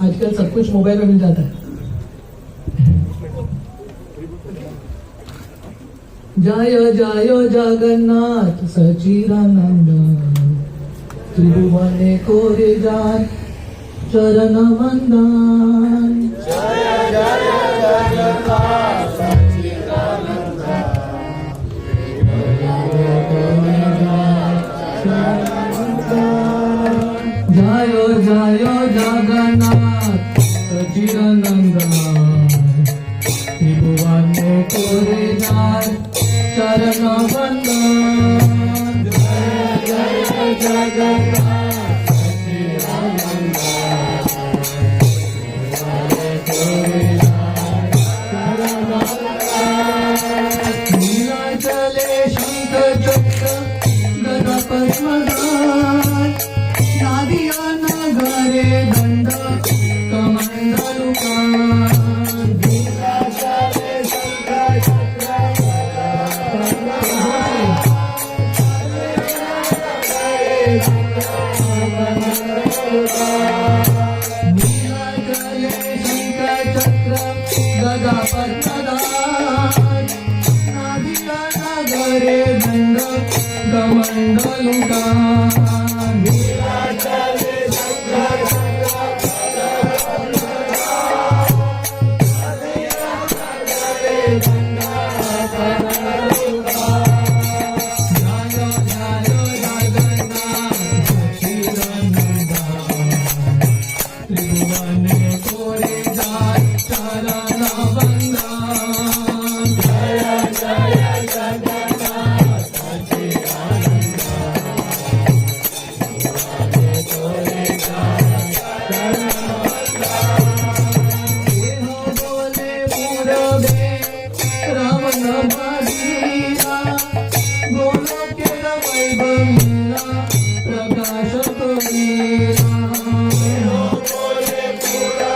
आजकल सब कुछ मोबाइल में मिल जाता है। जय जय जगन्नाथ सचिदानंद त्रिभुवने कोरे जान चरण वंदन। जय जय जगन्नाथ सच्चिदानंद जय जय जगन्नाथ सचिदानंद त्रिभुवने कोरे जान चरण वंदन। जय जय जगन्नाथ सच्चिदानंद नीलाचले शंख चक्र गदा पद्मधार नादिया नगरे दंड कमंडलुकार। नीलाचले शंख चक्र नीलाचले शंख चक्र गदा पद्मधार नादिया नगरे दंड कमंडलुकार। नीलाचले शंख त्रिभुवने कोरे जाय चरण वंदन। जय जय जगन्नाथ सच्चिदानंद देहो बोले पूरबे रावण बधीरा गोलोके वैभवीरा प्रकाश तोरीरा। बोले पूरा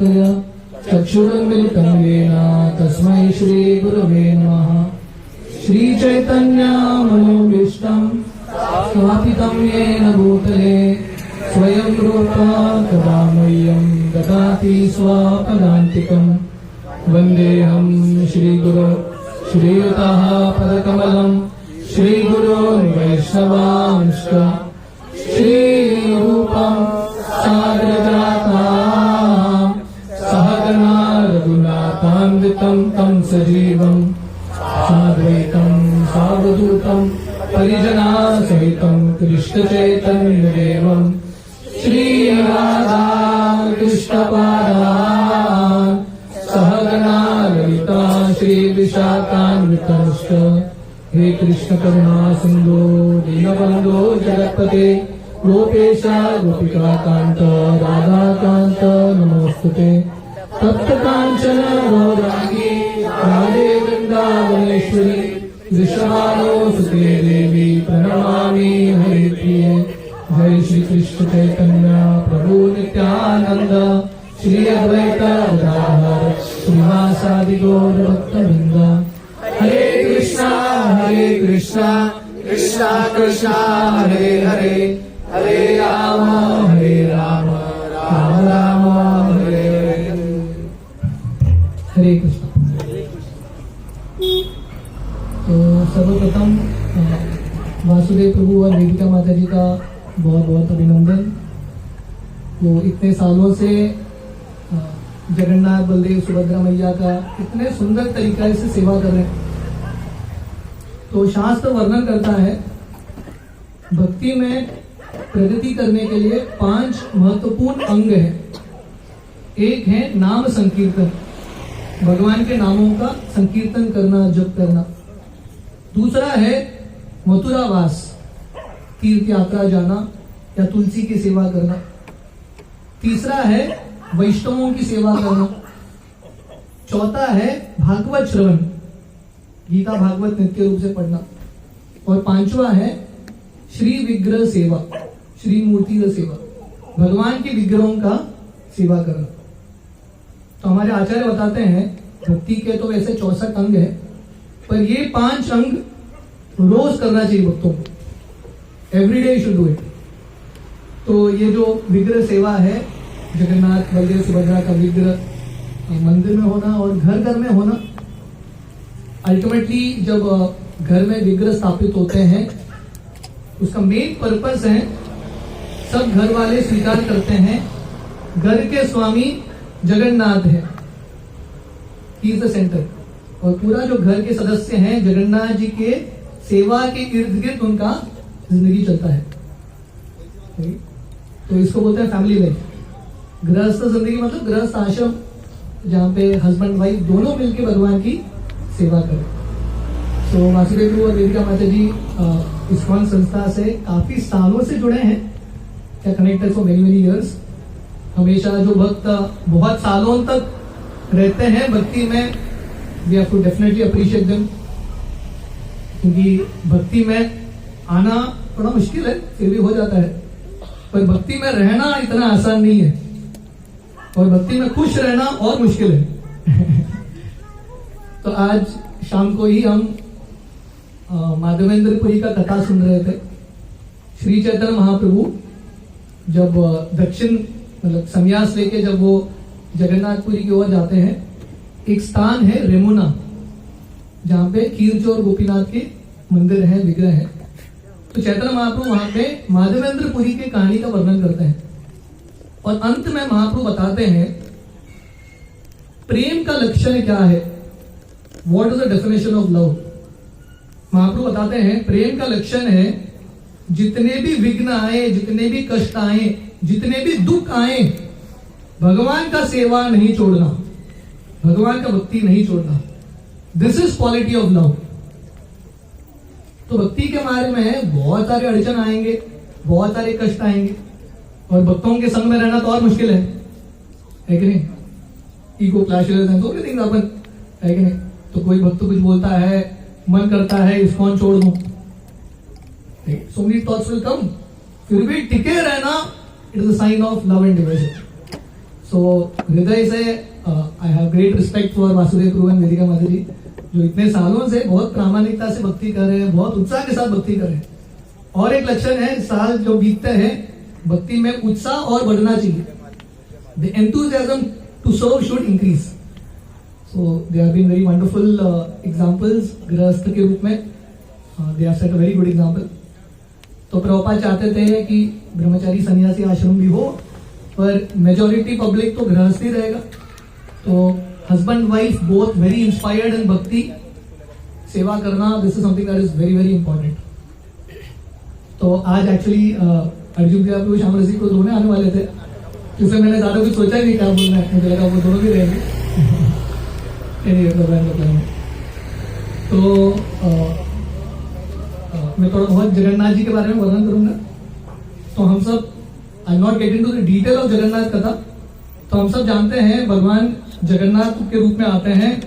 शलाकया चक्षुरुन्मिलितं येन तस्मै श्रीगुरवे नमः। श्रीचैतन्यमनोभीष्टं स्थापितं येन भूतले स्वयं रूपा तदा मह्यं ददाति स्वपदान्तिकम्। वन्देऽहं श्रीगुरो श्रीयुतः पदकमलं श्रीगुरोन् वैष्णवांश्च श्रीरूपं साग्रजातां सहगना रघुनाथान्वितं तं सजीवं साद्वैतं सावधूतं परिजनासहितं कृष्णचैतन्यदेवं श्रीराधा कृष्णपादान् सहगना ललिता श्रीविशाखान्वितंश्च। हे कृष्ण करुणा सिन्धो दीनबन्धो जगत्पते गोपेश गोपिकान्त राधाकान्त नमोस्तुते। तप्त कांचन गौरांगी राधे वृंदावनेश्वरी वृषभानुसुते देवी प्रणमामि हरिप्रिये। जय श्री कृष्ण चैतन्य प्रभु नित्यानंद श्री अद्वैत गदाधर श्रीवासादि गौर भक्तवृंद। हरे कृष्णा कृष्णा कृष्णा हरे हरे हरे राम राम राम हरे हरे। हरे कृष्ण। तो सर्वप्रथम वासुदेव प्रभु और वेदिका माता जी का बहुत बहुत अभिनंदन। वो इतने सालों से जगन्नाथ बलदेव सुभद्रा मैया का इतने सुंदर तरीके से सेवा कर रहे हैं। तो शास्त्र वर्णन करता है भक्ति में प्रगति करने के लिए 5 महत्वपूर्ण अंग हैं। एक है नाम संकीर्तन, भगवान के नामों का संकीर्तन करना, जप करना। दूसरा है मथुरावास, तीर्थ यात्रा जाना या तुलसी की सेवा करना। तीसरा है वैष्णवों की सेवा करना। चौथा है भागवत श्रवण, गीता भागवत नित्य रूप से पढ़ना। और पांचवा है श्री विग्रह सेवा, श्री मूर्ति का सेवा, भगवान के विग्रहों का सेवा करना। तो हमारे आचार्य बताते हैं भक्ति के तो वैसे 64 अंग है, पर ये 5 अंग रोज करना चाहिए भक्तों को। Everyday should do it. तो ये जो विग्रह सेवा है, जगन्नाथ बलदेव सुभद्रा का विग्रह मंदिर में होना और घर घर में होना। अल्टीमेटली जब घर में विग्रह स्थापित होते हैं, उसका मेन पर्पस है, सब घर वाले स्वीकार करते हैं घर के स्वामी जगन्नाथ है, ही इज द सेंटर। और पूरा जो घर के सदस्य हैं जगन्नाथ जी के सेवा के इर्द गिर्द उनका जिंदगी चलता है। तो इसको बोलते हैं फैमिली लाइफ। गृहस्थ जिंदगी मतलब गृहस्थ आश्रम, जहाँ पे हस्बैंड वाइफ दोनों मिलकर भगवान की सेवा करें। तो वासुदेव और वेदिका माता जी इस्कॉन संस्था से काफी सालों से जुड़े हैं, क्या कनेक्टेड फॉर मेनी इयर्स। हमेशा जो भक्त बहुत सालों तक रहते हैं भक्ति में, we have to definitely appreciate them, क्योंकि भक्ति में आना थोड़ा मुश्किल है, फिर भी हो जाता है। पर भक्ति में रहना इतना आसान नहीं है, और भक्ति में खुश रहना और मुश्किल है। तो आज शाम को ही हम माधवेंद्रपुरी का कथा सुन रहे थे। श्री चैतन्य महाप्रभु जब दक्षिण मतलब संन्यास लेके जब वो जगन्नाथपुरी की ओर जाते हैं, एक स्थान है रेमुना, जहाँ पे खीरचोर गोपीनाथ के मंदिर है, विग्रह है। तो चैतन्य महाप्रभु वहां पे माधवेंद्रपुरी की कहानी का वर्णन करते हैं, और अंत में महाप्रभु बताते हैं प्रेम का लक्षण क्या है, what is the definition of love. Mahaprabhu बताते हैं प्रेम का लक्षण है जितने भी विघ्न आए, जितने भी कष्ट आए, जितने भी दुख आए, भगवान का सेवा नहीं छोड़ना, भगवान का भक्ति नहीं छोड़ना। This is quality of love. तो भक्ति के बारे में बहुत सारे अड़चन आएंगे, बहुत सारे कष्ट आएंगे, और भक्तों के संग में रहना तो और मुश्किल है कि नहीं। Ego clashes and so many things happen, है कि नहीं। तो कोई भक्त कुछ बोलता है, मन करता है इस्कॉन छोड़ दूं, so many thoughts will come, फिर भी टिके रहना, it is a sign of love and devotion. So हृदय से I have great respect for Vasudev Prabhu and Vedika Mata ji, जो इतने सालों से बहुत प्रामाणिकता से भक्ति कर रहे हैं, बहुत उत्साह के साथ भक्ति कर रहे हैं। और एक लक्षण है, साल जो बीतते हैं भक्ति में उत्साह और बढ़ना चाहिए। The enthusiasm to serve should increase. So they have been very wonderful examples गृहस्थ के रूप में, they have set a very good example. तो प्रभुपाद चाहते थे कि ब्रह्मचारी सन्यासी आश्रम भी हो, पर मेजॉरिटी पब्लिक तो गृहस्थ ही रहेगा। तो husband wife both very inspired in bhakti, सेवा करना, this is something that is very very important. तो आज एक्चुअली अर्जुन भैया को श्याम रसिक को दोनों आने वाले थे, इसलिए मैंने ज्यादा कुछ सोचा ही नहीं क्या बोलना है, मुझे लगा वो दोनों भी रहेंगे। तो मैं थोड़ा बहुत जगन्नाथ जी के बारे में वर्णन करूंगा। तो हम सब, I not get into the detail of Jagannath katha. तो हम सब जानते हैं भगवान जगन्नाथ के रूप में आते हैं,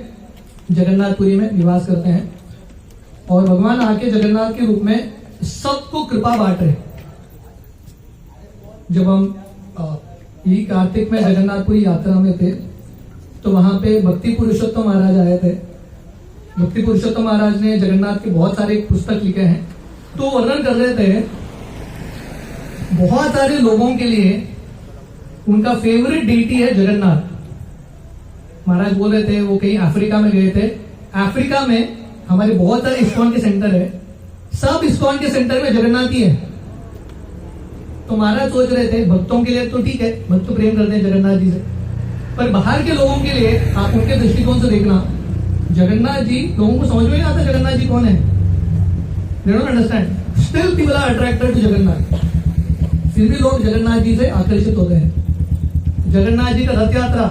जगन्नाथपुरी में निवास करते हैं, और भगवान आके जगन्नाथ के रूप में सबको कृपा बांट रहे। जब हम यही कार्तिक में जगन्नाथपुरी यात्रा में थे, तो वहां पे भक्ति पुरुषोत्तम महाराज आए थे। भक्ति पुरुषोत्तम महाराज ने जगन्नाथ के बहुत सारे पुस्तक लिखे हैं। तो वर्णन कर रहे थे, बहुत सारे लोगों के लिए उनका फेवरेट डेटी है जगन्नाथ। महाराज बोल रहे थे वो कहीं अफ्रीका में गए थे। अफ्रीका में हमारे बहुत सारे इस्कॉन के सेंटर है, सब इस्कॉन के सेंटर में जगन्नाथ ही है। तो महाराज सोच रहे थे भक्तों के लिए तो ठीक है, भक्त प्रेम करते हैं जगन्नाथ जी से, पर बाहर के लोगों के लिए आप उनके दृष्टिकोण से देखना, जगन्नाथ जी लोगों को समझ में नहीं आता जगन्नाथ जी कौन है। They don't understand. Still people are attracted to Jagannath. फिर भी लोग जगन्नाथ जी से आकर्षित होते हैं। जगन्नाथ जी का रथ यात्रा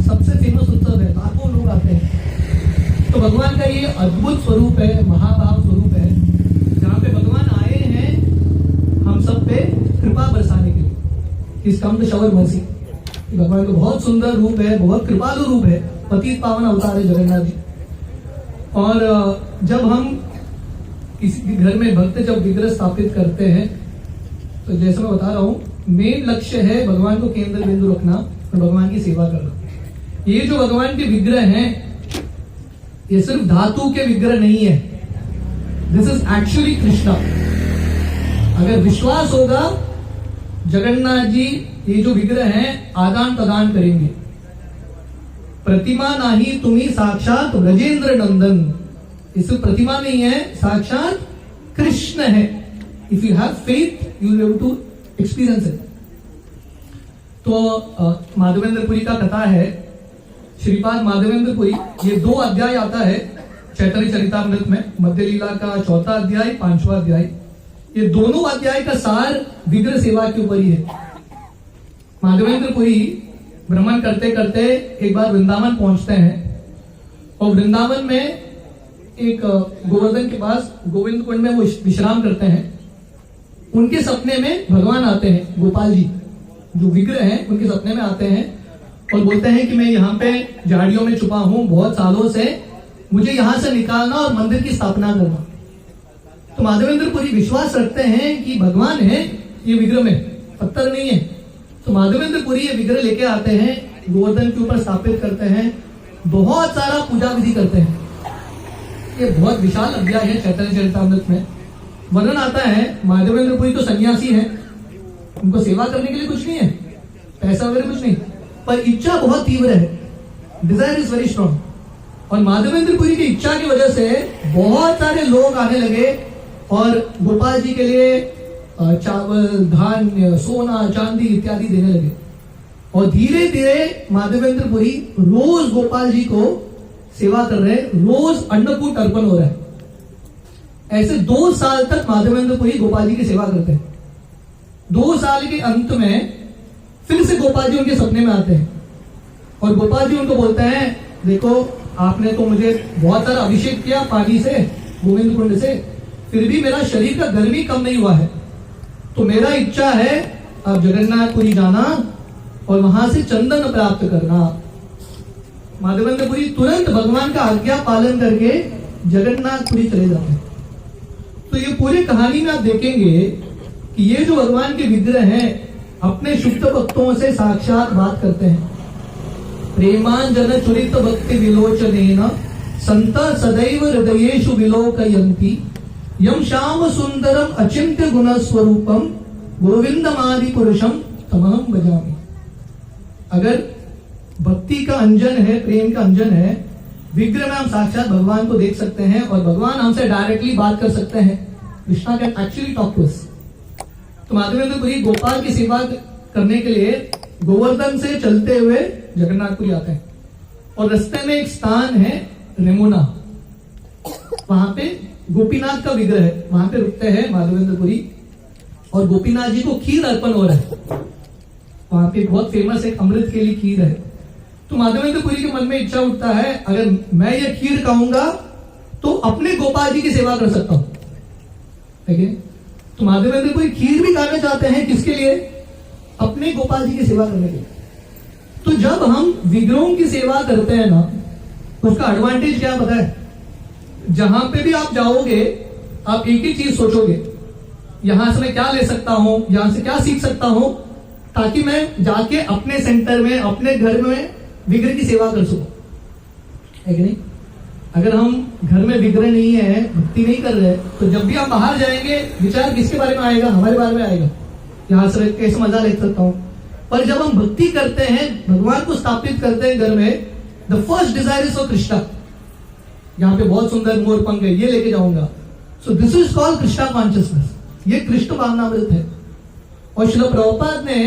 सबसे फेमस उत्सव है, लाखों लोग आते हैं। तो भगवान का ये अद्भुत स्वरूप है, महाभाव स्वरूप है, जहां पे भगवान आए हैं हम सब पे कृपा बरसाने के लिए। इस कम टू शवर मर्सी। भगवान का बहुत सुंदर रूप है, बहुत कृपालु रूप है, पतित पावन अवतार है जगन्नाथ जी। और जब हम किसी घर में भक्त जब विग्रह स्थापित करते हैं, तो जैसे मैं बता रहा हूं, मेन लक्ष्य है भगवान को केंद्र बिंदु रखना और भगवान की सेवा करना। ये जो भगवान के विग्रह हैं, ये सिर्फ धातु के विग्रह नहीं है, दिस इज एक्चुअली कृष्णा। अगर विश्वास होगा, जगन्नाथ जी ये जो विग्रह हैं आदान प्रदान करेंगे। प्रतिमा नहीं तुम्ही साक्षात ब्रजेंद्र नंदन, इस प्रतिमा नहीं है, साक्षात कृष्ण है। If you have faith you will be able to experience it. तो माधवेंद्रपुरी का कथा है, श्रीपाद माधवेंद्रपुरी, ये 2 अध्याय आता है चैतन्य चरितामृत में, मध्य लीला का 4वां अध्याय, 5वां अध्याय। ये दोनों अध्याय का सार विग्रह सेवा के ऊपर ही है। माधवेंद्रपुरी भ्रमण करते करते एक बार वृंदावन पहुंचते हैं, और वृंदावन में एक गोवर्धन के पास गोविंद कुंड में वो विश्राम करते हैं। उनके सपने में भगवान आते हैं, गोपाल जी जो विग्रह हैं उनके सपने में आते हैं और बोलते हैं कि मैं यहाँ पे झाड़ियों में छुपा हूं बहुत सालों से, मुझे यहां से निकालना और मंदिर की स्थापना करना। तो माधवेंद्रपुरी विश्वास रखते हैं कि भगवान है ये विग्रह में, पत्थर नहीं है। तो माधवेंद्रपुरी ये विग्रह लेके आते हैं, गोवर्धन के ऊपर स्थापित करते हैं, बहुत सारा पूजा विधि करते हैं। ये बहुत विशाल अध्याय है चैतन्य चरितामृत में। वर्णन आता है माधवेंद्रपुरी तो सन्यासी है, उनको सेवा करने के लिए कुछ नहीं है, पैसा वगैरह कुछ नहीं, पर इच्छा बहुत तीव्र है, डिजायर इज वेरी स्ट्रॉन्ग। और माधवेंद्रपुरी की इच्छा की वजह से बहुत सारे लोग आने लगे और गोपाल जी के लिए चावल, धान्य, सोना, चांदी इत्यादि देने लगे। और धीरे धीरे माधवेंद्रपुरी रोज गोपाल जी को सेवा कर रहे हैं, रोज अन्नकूट अर्पण हो रहा है। ऐसे 2 साल तक माधवेंद्रपुरी गोपाल जी की सेवा करते हैं। 2 साल के अंत में फिर से गोपाल जी उनके सपने में आते हैं और गोपाल जी उनको बोलते हैं, देखो आपने तो मुझे बहुत सारा अभिषेक किया पानी से, गोविंद कुंड से, फिर भी मेरा शरीर का गर्मी कम नहीं हुआ है, तो मेरा इच्छा है आप जगन्नाथपुरी जाना और वहां से चंदन प्राप्त करना। माधवेंद्रपुरी तुरंत भगवान का आज्ञा पालन करके जगन्नाथपुरी चले जाते हैं। तो ये पूरी कहानी में आप देखेंगे कि ये जो भगवान के विग्रह हैं अपने शुद्ध भक्तों से साक्षात बात करते हैं। प्रेमांजन चुरित भक्ति विलोचनेन संत सदैव हृदयेषु विलोकयन्ति यम श्याम सुंदरम अचिंत्य गुण स्वरूपम गोविंदमादि पुरुषम तमहम भजामि। अगर भक्ति का अंजन है, प्रेम का अंजन है, विग्रह में हम साक्षात भगवान को देख सकते हैं और भगवान हमसे डायरेक्टली बात कर सकते हैं। Krishna can actually talk to us. तो माधवेंद्रपुरी गोपाल की सेवा करने के लिए गोवर्धन से चलते हुए जगन्नाथपुरी आते हैं और रास्ते में एक स्थान है रेमुना, वहां पे गोपीनाथ का विग्रह है, वहां पे रुकते हैं माधवेंद्रपुरी और गोपीनाथ जी को खीर अर्पण हो रहा है। वहां पे बहुत फेमस एक अमृत के लिए खीर है। तो माधवेंद्रपुरी के मन में इच्छा उठता है, अगर मैं ये खीर खाऊंगा तो अपने गोपाल जी की सेवा कर सकता हूं। ठीक है, तो माधवेंद्रपुरी खीर भी खाना चाहते हैं, किसके लिए? अपने गोपाल जी की सेवा करने के लिए। तो जब हम विग्रहों की सेवा करते हैं ना, उसका एडवांटेज क्या पता है? जहां पे भी आप जाओगे आप एक ही चीज सोचोगे, यहां से मैं क्या ले सकता हूं, यहां से क्या सीख सकता हूं, ताकि मैं जाके अपने सेंटर में, अपने घर में विग्रह की सेवा कर सकूं। है कि नहीं? अगर हम घर में विग्रह नहीं है, भक्ति नहीं कर रहे, तो जब भी हम बाहर जाएंगे विचार किसके बारे में आएगा? हमारे बारे में आएगा, यहां से कैसे मजा ले सकता हूं। पर जब हम भक्ति करते हैं, भगवान को स्थापित करते हैं घर में, the first desire is for Krishna. यहाँ पे बहुत सुंदर मोर पंख है, ये लेके जाऊंगा। So this is called Krishna consciousness. ये कृष्ण भावनामृत है। और श्रील प्रभुपाद ने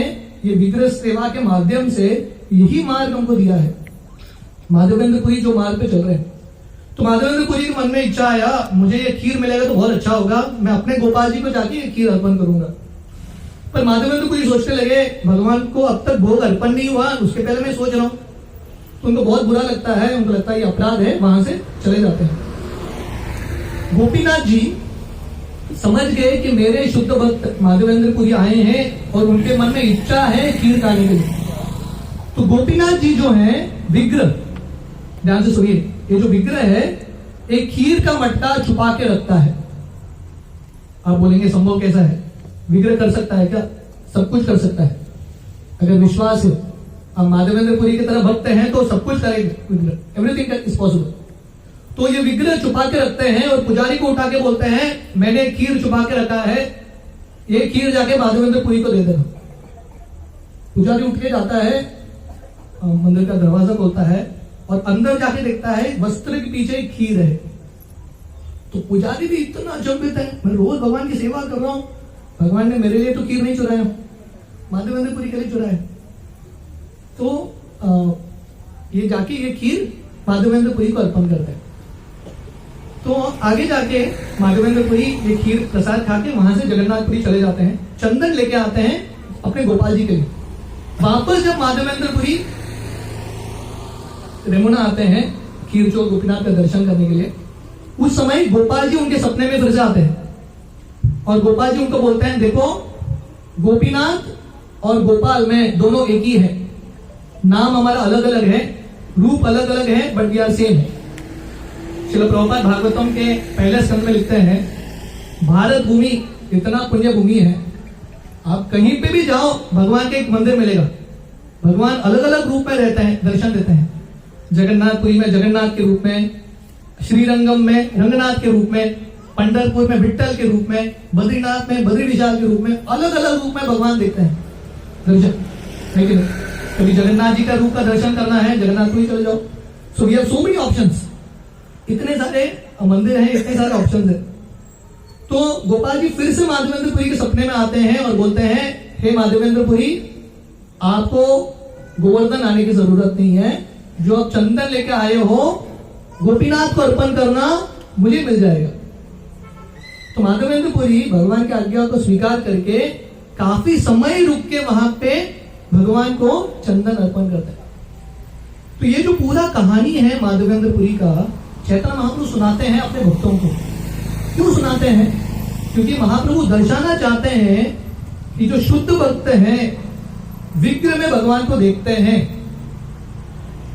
ये विग्रह सेवा के माध्यम से यही मार्ग हमको दिया है। माधवेंद्रपुरी जो मार्ग पे चल रहे हैं, तो माधवेंद्रपुरी के मन में इच्छा आया, मुझे ये खीर मिलेगा तो बहुत अच्छा होगा, मैं अपने गोपाल जी को जाके ये खीर अर्पण करूंगा। पर माधवेंद्रपुरी सोचने लगे, भगवान को अब तक भोग अर्पण नहीं हुआ, उसके पहले मैं सोच रहा हूं। तो उनको बहुत बुरा लगता है, उनको लगता है ये अपराध है, वहां से चले जाते हैं। गोपीनाथ जी समझ गए कि मेरे शुद्ध भक्त माधवेंद्रपुरी आए हैं और उनके मन में इच्छा है खीर खाने के लिए। तो गोपीनाथ जी जो है विग्रह, ध्यान से सुनिए, ये जो विग्रह है एक खीर का मटका छुपा के रखता है। आप बोलेंगे संभव कैसा है? विग्रह कर सकता है क्या? सब कुछ कर सकता है, अगर विश्वास है। आप माधवेंद्रपुरी की तरह भक्त हैं तो सब कुछ करेंगे विग्रह, एवरीथिंग इज पॉसिबल। तो ये विग्रह छुपा के रखते हैं और पुजारी को उठा के बोलते हैं, मैंने खीर छुपा के रखा है, ये खीर जाके माधवेंद्रपुरी को दे देना। पुजारी उठ के जाता है, मंदिर का दरवाजा खोलता है और अंदर जाके देखता है वस्त्र के पीछे एक खीर है। तो पुजारी भी इतना अचंभित है, मैं रोज भगवान की सेवा कर रहा हूं, भगवान ने मेरे लिए तो खीर नहीं चुराया, माधवेंद्रपुरी के लिए चुराया। तो ये जाके ये खीर माधवेंद्रपुरी को अर्पण करते हैं। तो आगे जाके माधवेंद्रपुरी ये खीर प्रसाद खा के वहां से जगन्नाथपुरी चले जाते हैं, चंदन लेके आते हैं अपने गोपाल जी के लिए। वापस जब माधवेंद्रपुरी रेमुना आते हैं खीर चोर गोपीनाथ का दर्शन करने के लिए, उस समय गोपाल जी उनके सपने में फिर से आते हैं और गोपाल जी उनको बोलते हैं, देखो गोपीनाथ और गोपाल में दोनों एक ही है, नाम हमारा अलग अलग है, रूप अलग अलग है, but we are same. Srila Prabhupada Bhagavatam के पहले स्कंद में लिखते हैं, भारत भूमि इतना पुण्य भूमि है, आप कहीं पे भी जाओ भगवान के एक मंदिर मिलेगा। भगवान अलग अलग रूप में रहते हैं, दर्शन देते हैं। जगन्नाथपुरी में जगन्नाथ के रूप में, श्रीरंगम में रंगनाथ के रूप में, पंढरपुर में विट्ठल के रूप में, बद्रीनाथ में बद्री विशाल के रूप में, अलग अलग रूप में भगवान देखते हैं दर्शन। है कि नहीं? कभी जगन्नाथ जी का रूप का दर्शन करना है, जगन्नाथपुरी चले जाओ। So we have so many options, इतने सारे मंदिर हैं, इतने सारे ऑप्शंस हैं। तो गोपाल जी फिर से माधवेंद्रपुरी के सपने में आते हैं और बोलते हैं, हे माधवेंद्रपुरी, आपको गोवर्धन आने की जरूरत नहीं है, जो आप चंदन लेके आए हो गोपीनाथ को अर्पण करना, मुझे मिल जाएगा। तो माधवेंद्रपुरी भगवान की आज्ञा को स्वीकार करके काफी समय रुक के वहां पे भगवान को चंदन अर्पण करते हैं। तो ये जो पूरा कहानी है माधवेंद्रपुरी का, चैतन्य महाप्रभु सुनाते हैं अपने भक्तों को। क्यों सुनाते हैं? क्योंकि महाप्रभु दर्शाना चाहते हैं कि जो शुद्ध भक्त हैं विग्रह में भगवान को देखते हैं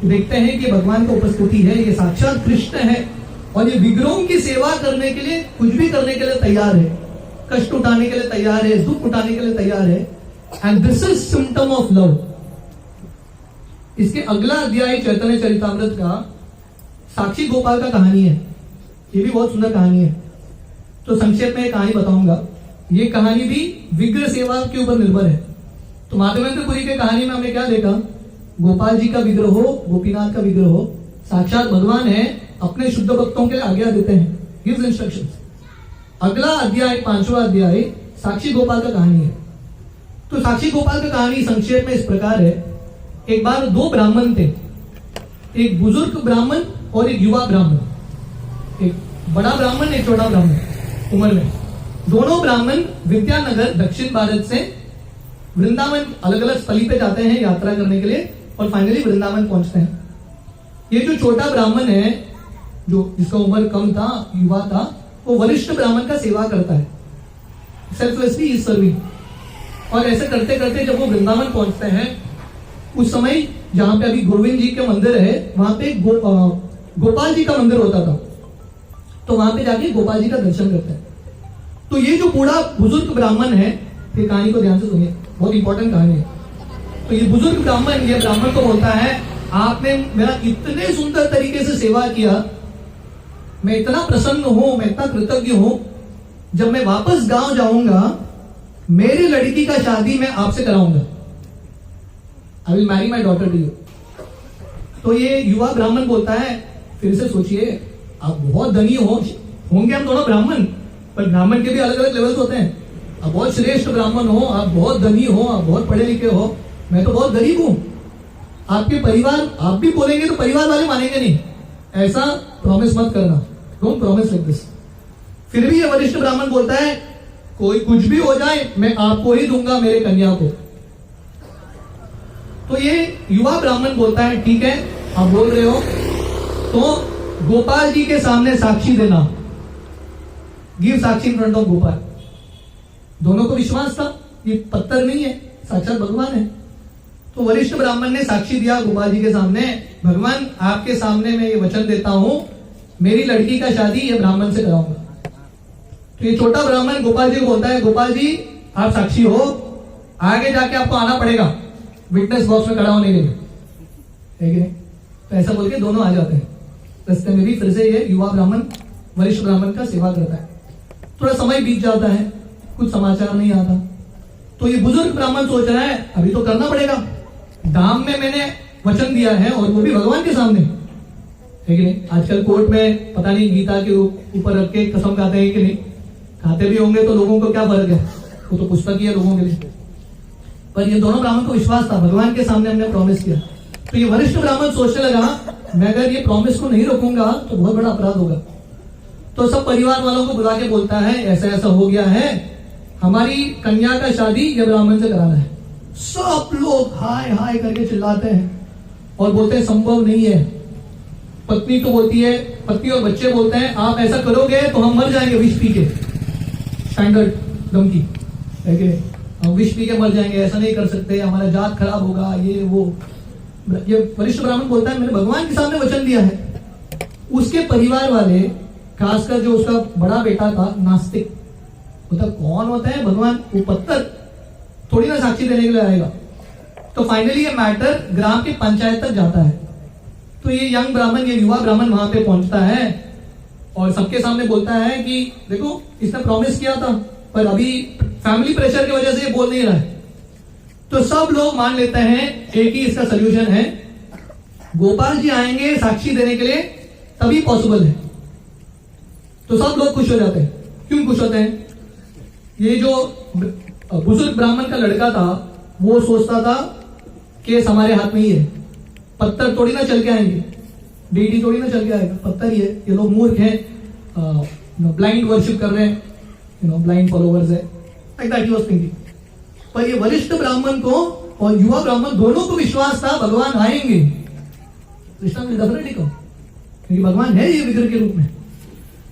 कि भगवान की उपस्थिति है, ये साक्षात कृष्ण है और ये विग्रहों की सेवा करने के लिए कुछ भी करने के लिए तैयार है, कष्ट उठाने के लिए तैयार है, दुख उठाने के लिए तैयार है। And this is symptom of love. इसके अगला अध्याय चैतन्य चरितामृत का साक्षी गोपाल का कहानी है। ये भी बहुत सुंदर कहानी है। तो संक्षेप में कहानी बताऊंगा। ये कहानी भी विग्रह सेवा के ऊपर निर्भर है। तो माधवेंद्रपुरी के कहानी में हमने क्या देखा, गोपाल जी का विग्रह हो, गोपीनाथ का विग्रह हो, साक्षात भगवान है, अपने शुद्ध भक्तों के आज्ञा देते हैं, गिव्स इंस्ट्रक्शंस। अगला अध्याय 5वां अध्याय साक्षी गोपाल का कहानी है। तो साक्षी गोपाल का कहानी संक्षेप में इस प्रकार है। एक बार दो ब्राह्मण थे, एक बुजुर्ग ब्राह्मण और एक युवा ब्राह्मण। एक बड़ा ब्राह्मण, एक छोटा ब्राह्मण उम्र में। दोनों ब्राह्मण विद्यानगर दक्षिण भारत से वृंदावन अलग अलग स्थली पे जाते हैं यात्रा करने के लिए और फाइनली वृंदावन पहुंचते हैं। ये जो छोटा ब्राह्मण है, जो जिसका उम्र कम था, युवा था, वो वरिष्ठ ब्राह्मण का सेवा करता है, सेल्फलेसली इज सर्विंग। और ऐसे करते करते जब वो वृंदावन पहुंचते हैं, उस समय जहां पे अभी गोविंद जी के मंदिर है, वहां पे गोपाल जी का मंदिर होता था। तो वहां पे जाके गोपाल जी का दर्शन करते हैं। तो ये जो बूढ़ा बुजुर्ग ब्राह्मण है, ये कहानी को ध्यान से सुनिए, बहुत इंपॉर्टेंट कहानी है। तो ये बुजुर्ग ब्राह्मण, ये ब्राह्मण को बोलता है, आपने मेरा इतने सुंदर तरीके से सेवा किया, मैं इतना प्रसन्न हूं, मैं इतना कृतज्ञ हूं, जब मैं वापस गांव जाऊंगा, मेरी लड़की का शादी मैं आपसे कराऊंगा। I will marry my daughter to you. तो ये युवा ब्राह्मण बोलता है, फिर से सोचिए, आप बहुत धनी होंगे हम दोनों ब्राह्मण, पर ब्राह्मण के भी अलग अलग लेवल्स होते हैं। आप बहुत श्रेष्ठ ब्राह्मण हो, आप बहुत धनी हो, आप बहुत पढ़े लिखे हो, मैं तो बहुत गरीब हूं। आपके परिवार, आप भी बोलेंगे तो परिवार वाले मानेंगे नहीं, ऐसा प्रॉमिस मत करना, डोंट प्रॉमिस लाइक दिस। फिर भी ये वरिष्ठ ब्राह्मण बोलता है, कोई कुछ भी हो जाए, मैं आपको ही दूंगा, मेरे कन्या को। तो ये युवा ब्राह्मण बोलता है, ठीक है, आप बोल रहे हो तो गोपाल जी के सामने साक्षी देना, give Sakshi in front of Gopal. दोनों को विश्वास था, ये पत्थर नहीं है, साक्षात भगवान है। तो वरिष्ठ ब्राह्मण ने साक्षी दिया गोपाल जी के सामने, भगवान आपके सामने मैं ये वचन देता हूं, मेरी लड़की का शादी ये ब्राह्मण से कराऊंगा। तो ये छोटा ब्राह्मण गोपाल जी को बोलता है, गोपाल जी आप साक्षी हो, आगे जाके आपको आना पड़ेगा विटनेस बॉक्स में खड़ा होने के लिए, है कि नहीं? तो ऐसा बोल के दोनों आ जाते हैं। रास्ते में भी फिर से ये युवा ब्राह्मण वरिष्ठ ब्राह्मण का सेवा करता है। थोड़ा समय बीत जाता है, कुछ समाचार नहीं आता। तो ये बुजुर्ग ब्राह्मण सोच रहा है, अभी तो करना पड़ेगा, दाम में मैंने वचन दिया है और वो भी भगवान के सामने, है कि नहीं? आजकल कोर्ट में पता नहीं गीता के ऊपर रख के कसम खाते हैं कि नहीं, खाते भी होंगे तो लोगों को क्या फर्क है, वो तो पुस्तक ही है लोगों के लिए। पर ये दोनों ब्राह्मण को विश्वास था, भगवान के सामने हमने प्रॉमिस किया। तो ये वरिष्ठ ब्राह्मण सोचने लगा, मैं अगर ये प्रॉमिस को नहीं रोकूंगा तो बहुत बड़ा अपराध होगा। तो सब परिवार वालों को बुला के बोलता है, ऐसा ऐसा हो गया है, हमारी कन्या का शादी ये ब्राह्मण से कराना है। सब लोग हाय हाय करके चिल्लाते हैं और बोलते हैं संभव नहीं है। पत्नी तो बोलती है, पत्नी और बच्चे बोलते हैं, आप ऐसा करोगे तो हम मर जाएंगे विष पी के, स्टैंडर्ड धमकी, है कि नहीं? हम विष पी के मर जाएंगे, ऐसा नहीं कर सकते, हमारा जात खराब होगा, ये वो। ये वरिष्ठ ब्राह्मण बोलता है, मैंने भगवान के सामने वचन दिया है। उसके परिवार वाले, खासकर जो उसका बड़ा बेटा था नास्तिक, मतलब कौन होता है भगवान, वो पत्थर थोड़ी ना साक्षी देने के लिए आएगा। तो फाइनली ये मैटर ग्राम की पंचायत तक जाता है। तो ये यंग ब्राह्मण, ये युवा ब्राह्मण वहां पे पहुंचता है और सबके सामने बोलता है कि देखो इसने प्रॉमिस किया था, पर अभी फैमिली प्रेशर की वजह से ये बोल नहीं रहा है। तो सब लोग मान लेते हैं एक ही इसका सोल्यूशन है, गोपाल जी आएंगे साक्षी देने के लिए तभी पॉसिबल है। तो सब लोग खुश हो जाते हैं। क्यों खुश होते हैं? ये जो बुजुर्ग ब्राह्मण का लड़का था, वो सोचता था केस हमारे हाथ में ही है, पत्थर थोड़ी ना चल के आएंगे, डीडी थोड़ी ना चल के आएगा, पत्थर ही है। ये लोग मूर्ख हैं, ब्लाइंड वर्शिप कर रहे हैं, ब्लाइंड फॉलोवर्स है, like that he was thinking. पर ये वरिष्ठ ब्राह्मण को और युवा ब्राह्मण दोनों को विश्वास था भगवान आएंगे, कृष्णा ने डेफिनेटली कहा, क्योंकि भगवान है ये विग्रह के रूप में।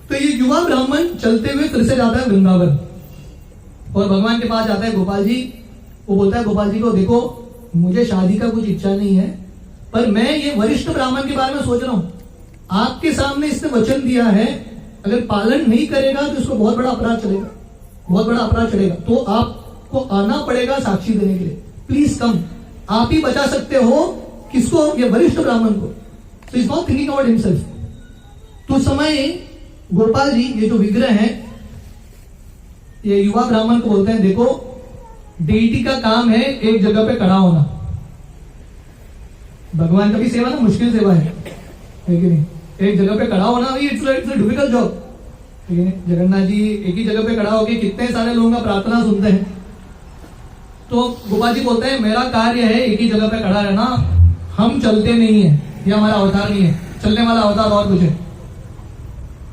तो ये युवा ब्राह्मण चलते हुए फिर से जाता है वृंदावन और भगवान के पास जाता है गोपाल जी। वो बोलता है गोपाल जी को, देखो मुझे शादी का कुछ इच्छा नहीं है, पर मैं ये वरिष्ठ ब्राह्मण के बारे में सोच रहा हूं, आपके सामने इसने वचन दिया है, अगर पालन नहीं करेगा तो इसको बहुत बड़ा अपराध चलेगा, बहुत बड़ा अपराध चलेगा। तो आपको आना पड़ेगा साक्षी देने के लिए, प्लीज कम। आप ही बचा सकते हो किसको? ये वरिष्ठ ब्राह्मण को। So is not thinking about himself. तो समय गोपाल जी ये जो विग्रह है, ये युवा ब्राह्मण को बोलते हैं, देखो डेटी का काम है एक जगह पे खड़ा होना। भगवान का भी सेवा ना मुश्किल सेवा है कि नहीं? एक जगह पे खड़ा होना भी इट्स अ डिफिकल्ट जॉब, ठीक है? जगन्नाथ जी एक ही जगह पे खड़ा होकर कितने सारे लोगों का प्रार्थना सुनते हैं। तो गोपाल जी बोलते हैं मेरा कार्य है एक ही जगह पे खड़ा रहना, हम चलते नहीं है, ये हमारा अवतार नहीं है, चलने वाला अवतार और कुछ है।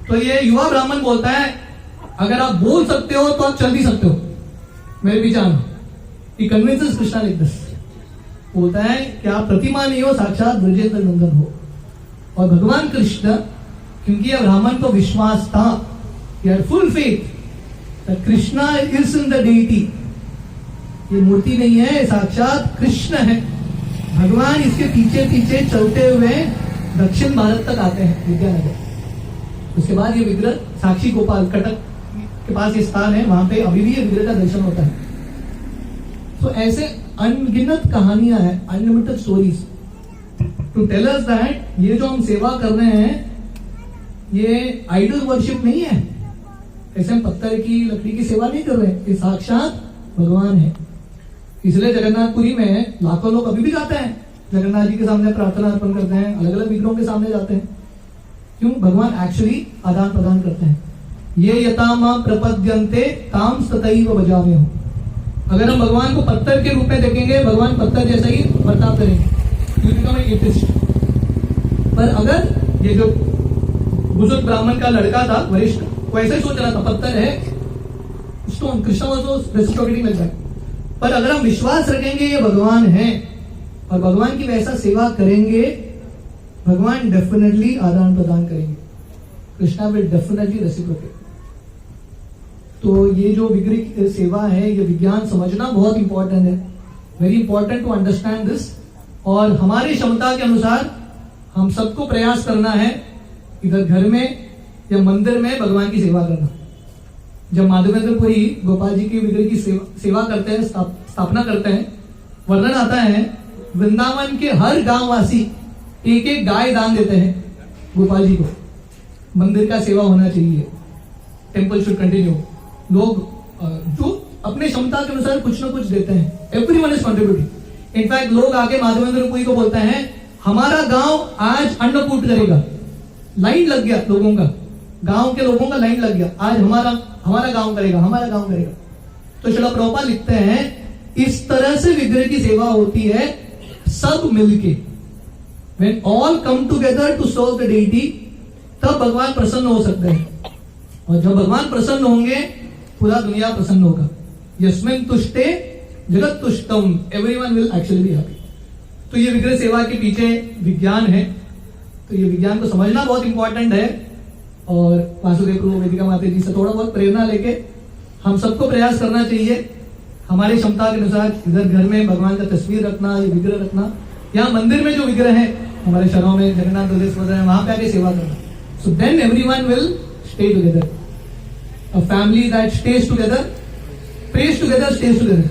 तो ये युवा ब्राह्मण बोलता है अगर आप बोल सकते हो तो आप चल भी सकते हो, मेरे पीछे आना। He convinces Krishna like this. बोलता है कि आप प्रतिमा नहीं हो, साक्षात ब्रजेंद्र नंदन हो। और भगवान कृष्ण, क्योंकि यह ब्राह्मण को विश्वास था, full faith Krishna is in the deity, ये मूर्ति नहीं है, साक्षात कृष्ण है। भगवान इसके पीछे पीछे चलते हुए दक्षिण भारत तक आते हैं, विद्यानगर। उसके बाद ये विग्रह साक्षी गोपाल कटक के पास ये स्थान है, वहां पे अभी भी ये विग्रह का दर्शन होता है। तो ऐसे अनगिनत कहानियां हैं, unlimited stories to tell us that ये जो हम सेवा कर रहे हैं ये आइडल वर्शिप नहीं है। ऐसे हम पत्थर की लकड़ी की सेवा नहीं कर रहे हैं, ये साक्षात भगवान है। इसलिए जगन्नाथपुरी में लाखों लोग अभी भी जाते हैं, जगन्नाथ जी के सामने प्रार्थना अर्पण करते हैं, अलग अलग विग्रहों के सामने जाते हैं। क्यों? भगवान एक्चुअली आदान प्रदान करते हैं। ये यतामा प्रपद्यन्ते ताम तथैव भजाम्यहम् हो। अगर हम भगवान को पत्थर के रूप में देखेंगे, भगवान पत्थर जैसा ही बर्ताव करेंगे, You become an atheist। पर अगर ये जो बुजुर्ग ब्राह्मण का लड़का था वरिष्ठ, वो ऐसे ही सोच रहा था पत्थर है, stone, Krishna was reciprocating like that. पर अगर हम विश्वास रखेंगे ये भगवान है और भगवान की वैसा सेवा करेंगे, भगवान डेफिनेटली आदान प्रदान करेंगे। Krishna will definitely reciprocate. तो ये जो विग्रह सेवा है, ये विज्ञान समझना बहुत इंपॉर्टेंट है, very important to understand this. और हमारी क्षमता के अनुसार हम सबको प्रयास करना है इधर घर में या मंदिर में भगवान की सेवा करना। जब माधवेंद्रपुरी गोपाल जी की विग्रह की सेवा करते हैं, स्थापना करते हैं, वर्णन आता है वृंदावन के हर गांव वासी एक एक गाय दान देते हैं गोपाल जी को। मंदिर का सेवा होना चाहिए, टेम्पल शुड कंटिन्यू। लोग जो अपने क्षमता के अनुसार कुछ ना कुछ देते हैं, एवरीवन इज कंट्रीब्यूटिंग। इनफैक्ट लोग आके माधवेंद्रपुरी को बोलते हैं हमारा गांव आज अन्नकूट करेगा। लाइन लग गया लोगों का, गांव के लोगों का लाइन लग गया, आज हमारा गांव करेगा, हमारा गांव करेगा। तो श्रील प्रभुपाद लिखते हैं इस तरह से विग्रह की सेवा होती है सब मिलके। When all come together to serve the deity, तब भगवान प्रसन्न हो सकते हैं। और जब भगवान प्रसन्न होंगे पूरा दुनिया प्रसन्न होगा। यस्मिन् तुष्टे जगत तुष्टम, everyone will actually be happy. तो ये विग्रह सेवा के पीछे विज्ञान है, तो ये विज्ञान को समझना बहुत इंपॉर्टेंट है। और वासुदेव प्रभु वेदिका माता जी से थोड़ा बहुत प्रेरणा लेके हम सबको प्रयास करना चाहिए हमारी क्षमता के अनुसार इधर घर में भगवान का तस्वीर रखना, ये विग्रह रखना, या मंदिर में जो विग्रह है हमारे शहरों में जगन्नाथ प्रदेश वगैरह है, वहां पे आके सेवा करना। So then everyone will stay together. A family that stays together, prays together, stays together.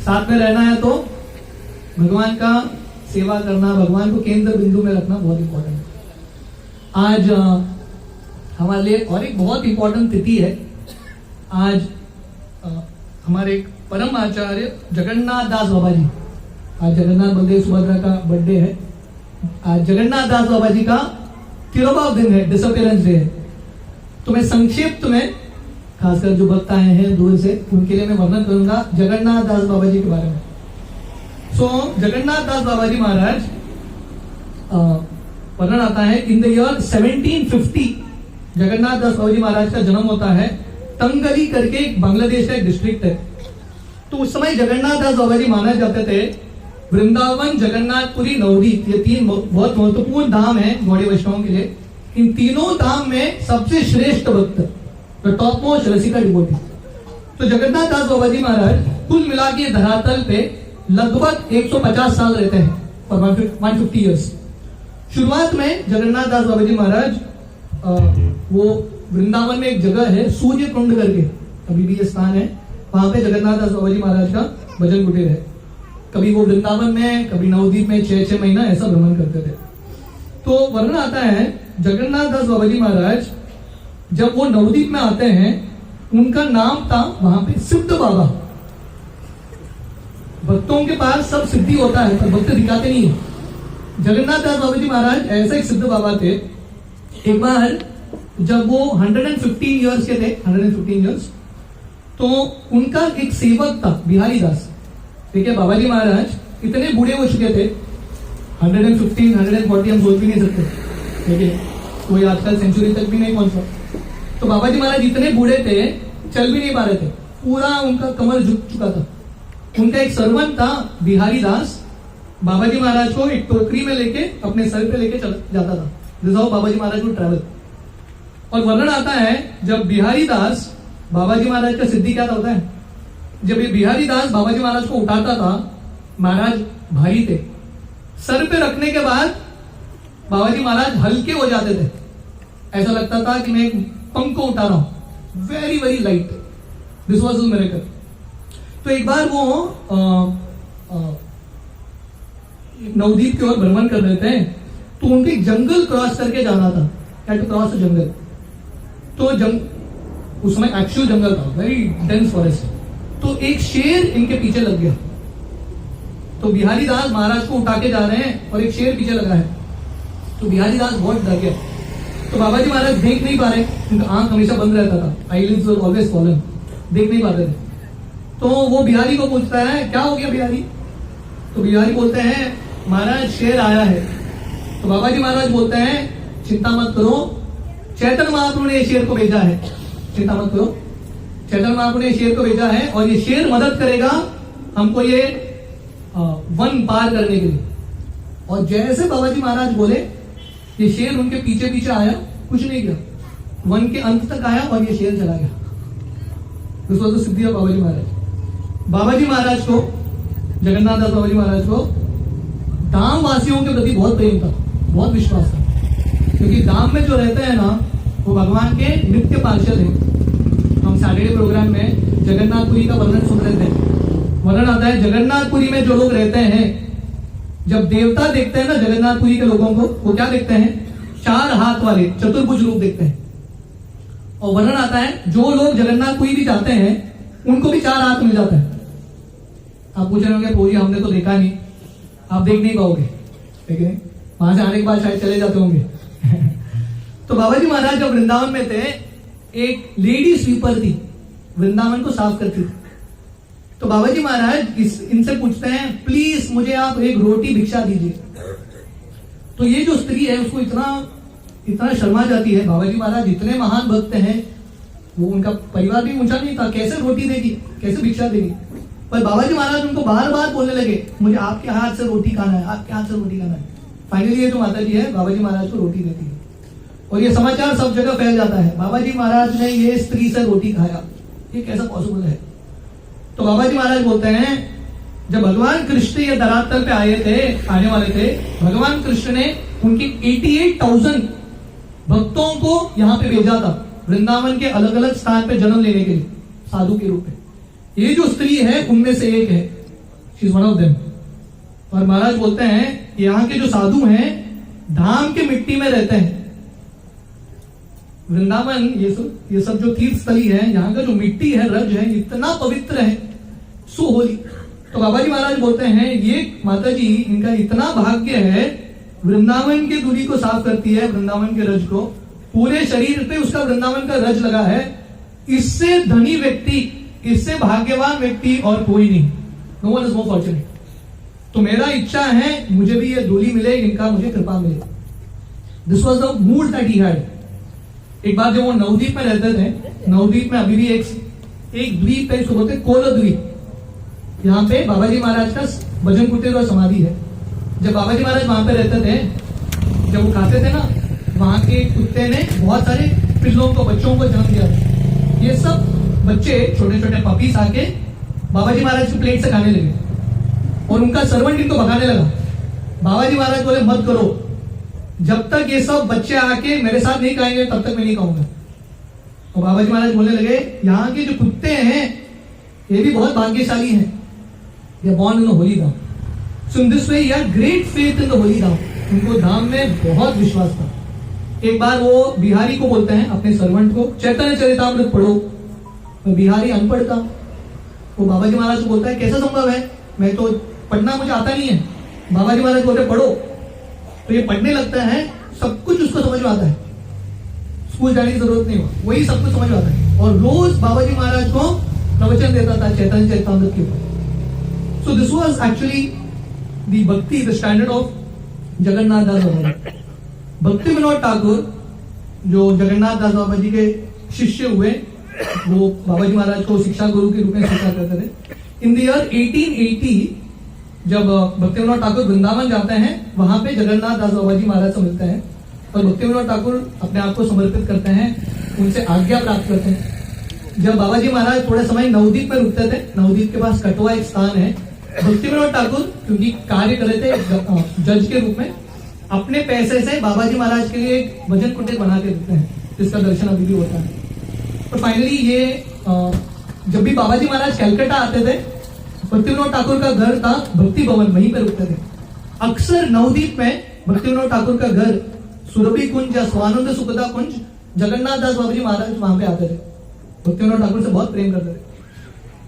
साथ में रहना है तो भगवान का सेवा करना, भगवान को केंद्र बिंदु में रखना बहुत इंपॉर्टेंट है। आज हमारे लिए और एक बहुत इंपॉर्टेंट तिथि है। आज हमारे एक परम आचार्य जगन्नाथ दास बाबा जी, आज जगन्नाथ बलदेव सुभद्रा का बर्थडे है। आज जगन्नाथ दास बाबा जी का तिरुभाव दिन है, डिसअपियरेंस डे है। तो मैं संक्षिप्त में, खासकर जो भक्त आए हैं दूर से, उनके लिए मैं वर्णन करूंगा जगन्नाथ दास बाबा जी के बारे में। जगन्नाथ दास बाबा जी महाराज, वर्णन आता है in the year 1750 Jagannath Das Baba ji महाराज का जन्म होता है। तंगली करके एक बांग्लादेश का एक डिस्ट्रिक्ट है। तो उस समय जगन्नाथ दास बाबा जी माना जाते थे। वृंदावन, जगन्नाथपुरी, नवदीप, ये तीन बहुत महत्वपूर्ण धाम है गौड़ी वैष्णवों के लिए। इन तीनों धाम में सबसे श्रेष्ठ भक्त, टॉप मोस्ट रसिका डिवोटी, तो जगन्नाथ दास बाबा जी महाराज कुल मिला के धरातल पे लगभग 150 साल रहते हैं, और 150 ईयर्स। शुरुआत में जगन्नाथ दास बाबा जी महाराज वो वृंदावन में एक जगह है सूर्य कुंड करके, अभी भी ये स्थान है, वहां पे जगन्नाथ दास बाबा जी महाराज का भजन कुटीर है। कभी वो वृंदावन में, कभी नवद्वीप में 6-6 महीना ऐसा भ्रमण करते थे। तो वर्णन आता है जगन्नाथ दास बाबा जी महाराज जब वो नवद्वीप में आते हैं, उनका नाम था वहां पे सिद्ध बाबा। भक्तों के पास सब सिद्धि होता है पर भक्त दिखाते नहीं है। जगन्नाथ दास बाबा जी महाराज ऐसे एक सिद्ध बाबा थे। एक बार जब वो 115 ईयर्स के थे, 115 ईयर्स, तो उनका एक सेवक था बिहारी दास। ठीक है, बाबा जी महाराज इतने बूढ़े हो चुके थे, 115, 140 हम सोच भी नहीं सकते। ठीक है, कोई आजकल सेंचुरी तक भी नहीं पहुंचा। तो बाबा जी महाराज इतने बूढ़े थे, चल भी नहीं पा रहे थे, पूरा उनका कमर झुक चुका था। उनका एक सर्वेंट था बिहारी दास, बाबा जी महाराज को एक टोकरी में लेके अपने सर पे लेके चल जाता था। दिस हाउ बाबा जी महाराज को ट्रैवल। और वर्णन आता है जब बिहारी दास, बाबा जी महाराज का सिद्धि क्या होता है, जब ये बिहारी दास बाबा जी महाराज को उठाता था, महाराज भारी थे, सर पे रखने के बाद बाबा जी महाराज हल्के हो जाते थे। ऐसा लगता था कि मैं एक पंख को उठा रहा हूं, very very light. This was miracle. तो एक बार वो नवद्वीप की ओर भ्रमण कर रहे थे, तो उनके जंगल क्रॉस करके जाना था, टू क्रॉस जंगल। तो उसमें एक्चुअल जंगल था, वेरी डेंस फॉरेस्ट। तो एक शेर इनके पीछे लग गया। तो बिहारी दास महाराज को उठा के जा रहे हैं और एक शेर पीछे लगा है। तो बिहारी दास बहुत डर गया। तो बाबा जी महाराज देख नहीं पा रहे, उनका आंख हमेशा बंद रहता था, आईलिड्स वर ऑलवेज फॉलन, देख नहीं पाते थे। तो वो बिहारी को पूछता है क्या हो गया बिहारी। तो बिहारी बोलते हैं महाराज शेर आया है। तो बाबा जी महाराज बोलते हैं चिंता मत करो, चैतन्य महाप्रभु ने शेर को भेजा है, चिंता मत करो, चैतन्य महाप्रभु ने शेर को भेजा है और ये शेर मदद करेगा हमको ये वन पार करने के लिए। और जैसे बाबा जी महाराज बोले, ये शेर उनके पीछे पीछे आया, कुछ नहीं किया, वन के अंत तक आया और ये शेर चला गया। This was the siddhi of Baba ji Maharaj. Baba ji Maharaj को, जगन्नाथ दास बाबा जी महाराज को धाम वासियों के प्रति बहुत प्रेम था, बहुत विश्वास था, क्योंकि धाम में जो रहते हैं ना, वो भगवान के नित्य पार्षद हैं। हम सैटरडे प्रोग्राम में जगन्नाथपुरी का वर्णन सुन रहे थे। वर्णन आता है जगन्नाथपुरी में जो लोग रहते हैं, जब देवता देखते हैं ना जगन्नाथपुरी के लोगों को, वो क्या देखते हैं, 4 हाथ वाले चतुर्भुज रूप देखते हैं। और वर्णन आता है जो लोग जगन्नाथपुरी भी जाते हैं, उनको भी 4 हाथ मिल जाता है। आप पूछ रहे होंगे पूरी हमने तो देखा नहीं, आप देख नहीं पाओगे, ठीक है, वहां से आने के बाद शायद चले जाते होंगे। तो बाबा जी महाराज जब वृंदावन में थे, एक लेडी स्वीपर थी, वृंदावन को साफ करती थी। तो बाबा जी महाराज इनसे पूछते हैं प्लीज मुझे आप एक रोटी भिक्षा दीजिए। तो ये जो स्त्री है उसको इतना शर्मा जाती है। बाबा जी महाराज इतने महान भक्त हैं, वो उनका परिवार भी ऊंचा नहीं था, कैसे रोटी देगी, कैसे भिक्षा देगी। पर बाबा जी महाराज उनको बार बार बोलने लगे मुझे आपके हाथ से रोटी खाना है, आपके हाथ से रोटी खाना है। फाइनली ये जो माता जी है बाबा जी महाराज को रोटी देती है और ये समाचार सब जगह फैल जाता है, बाबा जी महाराज ने ये स्त्री से रोटी खाया, ये कैसा पॉसिबल है। तो बाबा जी महाराज बोलते हैं जब भगवान कृष्ण ये धरातल पे आने वाले थे, भगवान कृष्ण ने उनके 88,000 भक्तों को यहाँ पे भेजा था, वृंदावन के अलग अलग स्थान पे जन्म लेने के लिए साधु के रूप में। ये जो स्त्री है उनमें से एक है, she is one of them. और महाराज बोलते हैं यहाँ के जो साधु हैं धाम के मिट्टी में रहते हैं। वृंदावन ये सब जो तीर्थ स्थली है, यहाँ का जो मिट्टी है, रज है, इतना पवित्र है, सो होली। तो बाबा जी महाराज बोलते हैं ये माता जी इनका इतना भाग्य है, वृंदावन की दूरी को साफ करती है, वृंदावन के रज को, पूरे शरीर पे उसका वृंदावन का रज लगा है। इससे धनी व्यक्ति, इससे भाग्यवान व्यक्ति और कोई नहीं, no one is more fortunate. तो मेरा इच्छा है मुझे भी ये धूली मिले, इनका मुझे कृपा मिले। This was the mood that he had. एक बार जब वो नवद्वीप में रहते थे, नवद्वीप में अभी भी एक द्वीप है, इसको बोलते हैं कोल द्वीप। यहाँ पे बाबा जी महाराज का भजन कुटीर और समाधि है। जब बाबा जी महाराज वहां पे रहते थे, जब वो खाते थे ना, वहां के कुत्ते ने बहुत सारे पिल्लों को, बच्चों को जन्म दिया था। ये सब बच्चे छोटे छोटे पपीस आके बाबा जी महाराज की प्लेट से खाने लगे और उनका सर्वेंट इनको भगाने लगा। बाबा जी महाराज बोले मत करो, जब तक ये सब बच्चे आके मेरे साथ नहीं खाएंगे तब तक मैं नहीं खाऊंगा। और बाबा जी महाराज बोलने लगे यहाँ के जो कुत्ते हैं ये भी बहुत भाग्यशाली हैं, They are born in a holy Dham. So in this way, he had great faith in the holy धाम. उनको धाम में बहुत विश्वास था. एक बार वो बिहारी को बोलते हैं अपने सर्वेंट को, चैतन्य चरितामृत पढ़ो. तो बिहारी अनपढ़ था. वो बाबा जी महाराज को बोलता है कैसा संभव है, मैं तो पढ़ना मुझे आता नहीं है. बाबा जी महाराज बोलते पढ़ो. तो ये पढ़ने लगता है, सब कुछ उसको समझ में आता है, स्कूल जाने की जरूरत नहीं हो, वही सब कुछ समझ में आता है. और रोज बाबा जी महाराज को प्रवचन देता था चैतन्य चरितामृत के ऊपर. सो दिस वाज एक्चुअली द भक्ति, the standard of Jagannath Das Baba जी. भक्ति विनोद ठाकुर जो जगन्नाथ दास बाबा जी के शिष्य हुए, वो बाबा जी महाराज को शिक्षा गुरु के रूप में स्वीकार करते थे. इन द ईयर 1880 जब भक्ति विनोद ठाकुर वृंदावन जाते हैं, वहां पे जगन्नाथ दास बाबा जी महाराज से मिलते हैं और भक्ति विनोद ठाकुर अपने आप को समर्पित करते हैं, उनसे आज्ञा प्राप्त करते हैं. जब बाबा जी महाराज थोड़े समय नवदीप में रुकते थे, नवदीप के पास कटवा एक स्थान है, भक्ति विनोद ठाकुर क्योंकि कार्य कर रहे थे जज के रूप में, अपने पैसे से बाबा जी महाराज के लिए एक भजन कुटीर बना के देते हैं, जिसका दर्शन अभी भी होता है. तो फाइनली ये जब भी बाबा जी महाराज कलकत्ता आते थे, भक्ति विनोद ठाकुर का घर था भक्ति भवन, वहीं पे रुकते थे. अक्सर नवदीप में भक्ति विनोद ठाकुर का घर सुरभि कुंज या स्वानंद सुखदा कुंज, जगन्नाथ दास बाबा जी महाराज वहां पे आते थे. भक्ति विनोद ठाकुर से बहुत प्रेम करते थे.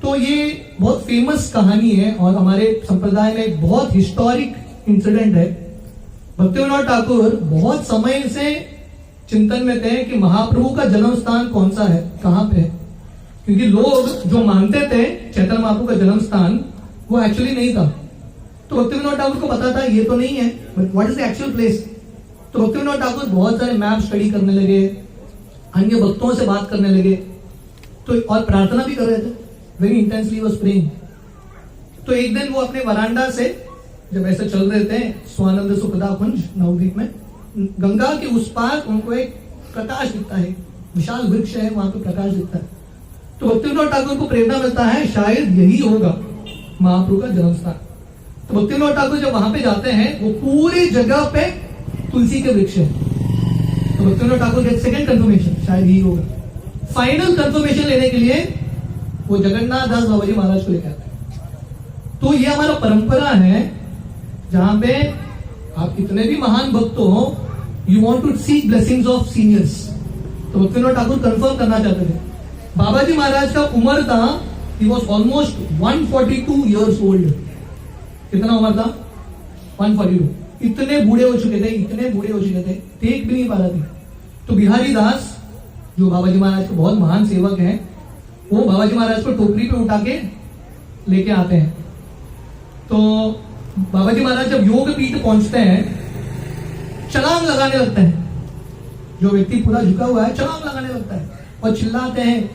तो ये बहुत फेमस कहानी है और हमारे संप्रदाय में एक बहुत हिस्टोरिक इंसिडेंट है. भक्ति विनोद ठाकुर बहुत समय से चिंतन में थे कि महाप्रभु का जन्म स्थान कौन सा है, कहां पे है, क्योंकि लोग जो मानते थे चैतन्य महाप्रभु का जन्म स्थान वो एक्चुअली नहीं था. तो भक्ति विनोद ठाकुर को पता था ये तो नहीं है, but what is the actual place. तो भक्ति विनोद ठाकुर बहुत सारे मैप स्टडी करने लगे, अन्य भक्तों से बात करने लगे, तो और प्रार्थना भी कर रहे थे. Very intensely was praying. तो एक दिन वो अपने वरांडा से जब ऐसे चल रहे थे स्वानंद सुखदा कुंज नवदीप में, गंगा के उस पार उनको एक प्रकाश दिखता है, विशाल वृक्ष है, वहां पे प्रकाश दिखता है. तो भक्ति विनोद ठाकुर को प्रेरणा मिलता है शायद यही होगा महाप्रभु का जन्म स्थान. तो भक्ति विनोद ठाकुर जब वहां पे जाते हैं, वो पूरी जगह पे तुलसी के वृक्ष है. तो भक्ति विनोद ठाकुर के सेकंड कंफर्मेशन शायद यही होगा. फाइनल कंफर्मेशन लेने के लिए वो जगन्नाथ दास बाबा जी महाराज को लेकर आते हैं. तो ये हमारा परंपरा है जहां पे आप कितने भी महान भक्त हो, you want to seek blessings of seniors. तो भक्ति विनोद ठाकुर कंफर्म करना चाहते थे. बाबा जी महाराज का उम्र था, he was almost 142 years old. कितना उम्र था? 142. इतने बूढ़े हो चुके थे, इतने बूढ़े हो चुके थे, देख भी नहीं पा रहे थे. तो बिहारी दास जो बाबा जी महाराज के बहुत महान सेवक हैं, वो बाबा जी महाराज को टोकरी पे उठा के लेके आते हैं. तो बाबा जी महाराज जब योग पीठ पहुंचते हैं, छलांग लगाने लगते हैं. जो व्यक्ति पूरा झुका हुआ है छलांग लगाने लगता है और चिल्लाते हैं,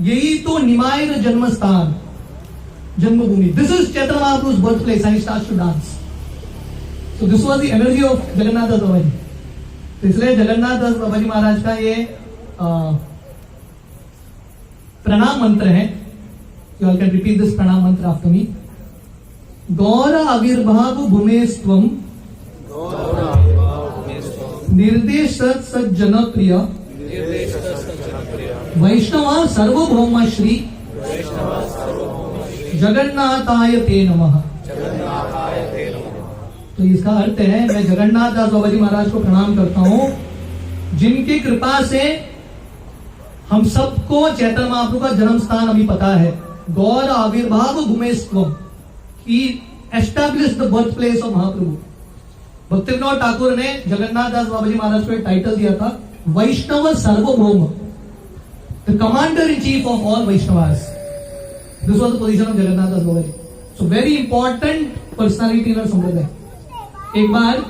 यही तो निमाय जन्म स्थान, जन्मभूमि, this is Chaitanya Mahaprabhu's birth place, and he starts to dance. So this was the energy of Jagannath Das Baba ji. तो इसलिए जगन्नाथ दास बाबा जी महाराज का ये प्रणाम मंत्र है. You all can repeat this प्रणाम मंत्र आफ्टर मी. गौर आविर्भाव भूमेस्त्वं निर्देश सज्जन प्रिय वैष्णव सर्वभौम श्री जगन्नाथाय ते नमः. तो इसका अर्थ है, मैं जगन्नाथ दास बाबा जी महाराज को प्रणाम करता हूं, जिनकी कृपा से हम सबको चैतन्य महाप्रभु का जन्म स्थान अभी पता है. गौर आविर्भाव भूमेस्त्वं, he establish the birth place of Mahaprabhu. Bhakti Vinod Thakur ने जगन्नाथ दास बाबा जी महाराज को एक टाइटल दिया था, Vaishnava Sarvabhaum, the commander in chief of all Vaishnavas. This was the position of Jagannath Das Baba ji. So very important personality in sampradaya. एक बार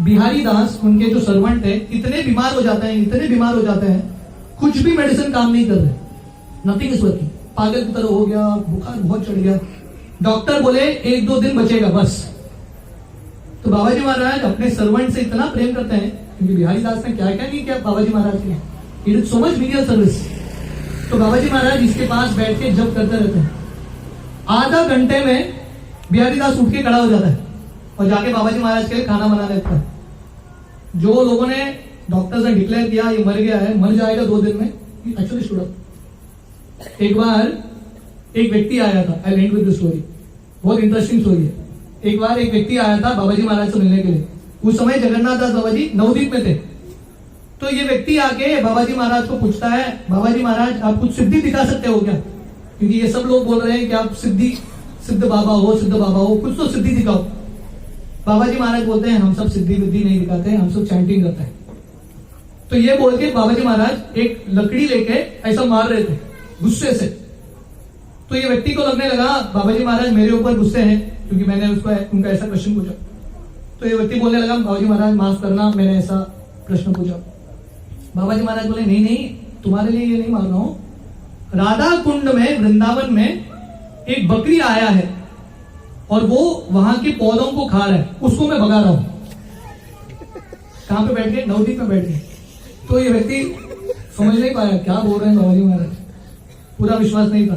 बिहारी दास, उनके जो सर्वेंट है, इतने बीमार हो जाते हैं, इतने बीमार हो जाते हैं, कुछ भी मेडिसिन काम नहीं कर रहे, नथिंग इज वर्किंग, पागल की तरह हो गया, बुखार बहुत चढ़ गया. डॉक्टर बोले 1-2 दिन बचेगा बस. तो बाबा जी महाराज अपने सर्वेंट से इतना प्रेम करते हैं, क्योंकि बिहारी दास ने क्या क्या नहीं किया बाबा जी महाराज के लिए, he did so much menial service. तो बाबा जी महाराज इसके पास बैठ के जब करते रहते हैं. आधा घंटे में बिहारी दास उठ के खड़ा हो जाता है और जाके बाबा जी महाराज के लिए खाना बना लेता है. जो लोगों ने डॉक्टर्स ने डिक्लेयर किया ये मर गया है, मर जाएगा 2 दिन में, एक्चुअली स्टूड अप. एक बार एक व्यक्ति आया था, आई एंड विद द स्टोरी. बहुत इंटरेस्टिंग स्टोरी है। एक बार एक व्यक्ति आया था बाबा जी महाराज से मिलने के लिए। उस समय जगन्नाथ दास बाबा जी नवद्वीप में थे। तो ये व्यक्ति आके बाबा जी महाराज को पूछता है, बाबा जी महाराज आप कुछ सिद्धि दिखा सकते हो क्या? क्योंकि ये सब लोग बोल रहे हैं कि आप सिद्ध बाबा हो, कुछ तो सिद्धि दिखाओ। बाबा जी महाराज बोलते हैं हम सब सिद्धि विद्धि नहीं दिखाते हैं, हम सब चैंटिंग करते हैं। तो ये बोल के बाबा जी महाराज एक लकड़ी लेके ऐसा मार रहे थे गुस्से से। तो ये व्यक्ति को लगने लगा बाबा जी महाराज मेरे ऊपर गुस्से हैं, क्योंकि मैंने उनका ऐसा क्वेश्चन पूछा। तो ये व्यक्ति बोलने लगा बाबा जी महाराज माफ करना, मैंने ऐसा प्रश्न पूछा। बाबा जी महाराज बोले नहीं, तुम्हारे लिए ये नहीं मार रहा हूं। राधा कुंड में वृंदावन में एक बकरी आया है और वो वहां के पौधों को खा रहा है, उसको मैं भगा रहा हूं। कहां पे बैठ गए? नवद्वीप में बैठ गए। तो ये व्यक्ति समझ नहीं पाया क्या बोल रहे हैं बाबा जी महाराज, पूरा विश्वास नहीं था।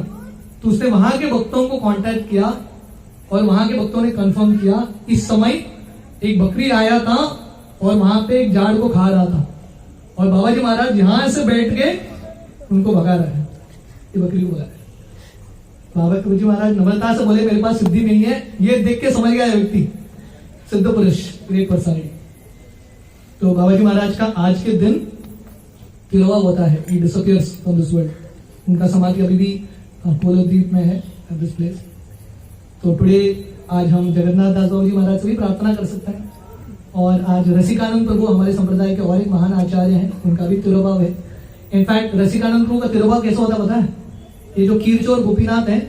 तो उसने वहां के भक्तों को कांटेक्ट किया और वहां के भक्तों ने कंफर्म किया इस समय एक बकरी आया था और वहां पे एक झाड़ को खा रहा था और बाबा जी महाराज यहां से बैठ के उनको भगा रहे हैं, ये बकरी को भगा रहे हैं। बाबा जी महाराज नम्रता से बोले मेरे पास सिद्धि नहीं है। ये देख के समझ गया व्यक्ति, सिद्ध पुरुष, ग्रेट पर्सनालिटी। तो बाबा जी महाराज का आज के दिन तिलवा होता है, he disappears from this world. उनका समाधि अभी भी पोलो द्वीप में है एट दिस प्लेस। तो टुडे आज हम जगन्नाथ दास बाबा जी महाराज से भी प्रार्थना कर सकते हैं। और आज रसिकानंद प्रभु हमारे संप्रदाय के और एक महान आचार्य हैं, उनका भी तिरुभाव है। इनफैक्ट रसिकानंद प्रभु का तिरुभाव कैसा होता पता है? ये जो खीर चोर गोपीनाथ हैं,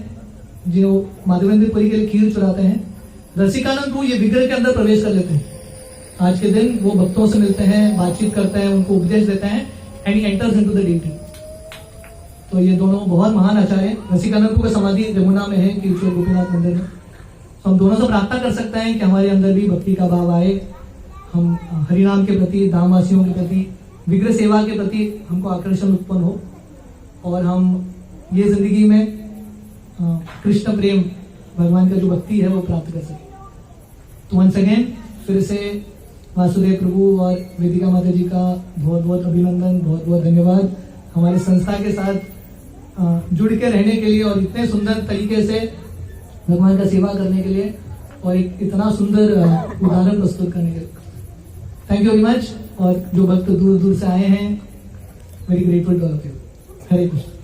जो माधवेंद्रपुरी के लिए खीर चुराते हैं, रसिकानंद प्रभु ये विग्रह के अंदर प्रवेश कर लेते हैं। आज के दिन वो भक्तों से मिलते हैं, बातचीत करते हैं, उनको उपदेश देते हैं and he enters into the deity. तो ये दोनों बहुत महान आचार्य हैं। रसिकानंद प्रभु का समाधि यमुना में है, खीर चोर गोपीनाथ मंदिर में। तो हम दोनों से प्रार्थना कर सकते हैं कि हमारे अंदर भी भक्ति का भाव आए, हम हरिनाम के प्रति, धामवासियों के प्रति, विग्रह सेवा के प्रति हमको आकर्षण उत्पन्न हो और हम ये जिंदगी में कृष्ण प्रेम, भगवान का जो भक्ति है वो प्राप्त कर सके। तो वंस अगेन फिर से वासुदेव प्रभु और वेदिका माता जी का बहुत बहुत अभिनंदन, बहुत बहुत धन्यवाद हमारे संस्था के साथ जुड़ के रहने के लिए और इतने सुंदर तरीके से भगवान का सेवा करने के लिए और एक इतना सुंदर उदाहरण प्रस्तुत करने के लिए। Thank you very much. और जो भक्त दूर दूर से आए हैं, very grateful to all of you. Hare Krishna.